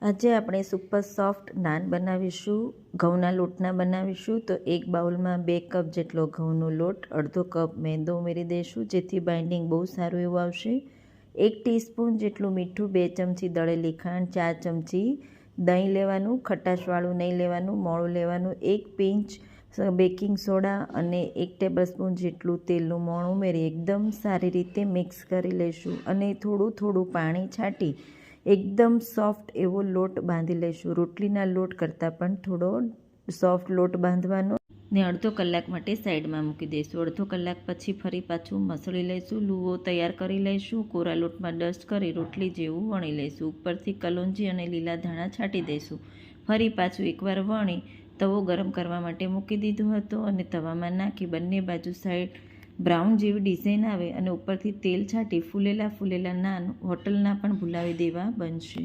આજે આપણે super soft naan બનાવીશું. ઘઉંના લોટના બનાવીશું. તો એક બાઉલમાં 2 કપ જેટલો ઘઉંનો લોટ, અડધો કપ મેંદો ઉમેરી દઈશું જેથી બાઇન્ડિંગ બહુ સારું એવું આવશે. 1 ટીસ્પૂન જેટલું મીઠું, 2 ચમચી દળેલી ખાંડ, 4 ચમચી દહીં લેવાનું, ખટાશવાળું નહીં લેવાનું, મોળું લેવાનું, 1 પિંચ બેકિંગ સોડા અને 1 ટેબલસ્પૂન જેટલું તેલનું મોણ ઉમેરી એકદમ સારી રીતે મિક્સ કરી લઈશું અને થોડું પાણી છાંટી એકદમ સોફ્ટ એવો લોટ બાંધી લઈશું. રોટલીના લોટ કરતાં પણ થોડો સોફ્ટ લોટ બાંધવાનો ને અડધો કલાક માટે સાઈડમાં મૂકી દઈશું. અડધો કલાક પછી ફરી પાછું મસળી લઈશું. લુવો તૈયાર કરી લઈશું. કોરા લોટમાં ડસ્ટ કરી રોટલી જેવું વણી લઈશું. ઉપરથી કલોંજી અને લીલા ધાણા છાંટી દઈશું. ફરી પાછું એકવાર વણી તવો ગરમ કરવા માટે મૂકી દીધો હતો અને તવામાં નાખી બંને બાજુ સાઈડ બ્રાઉન જેવી ડિઝાઇન આવે અને ઉપરથી તેલ છાંટી ફૂલેલા નાન હોટલના પણ ભૂલાવી દેવા બનશે.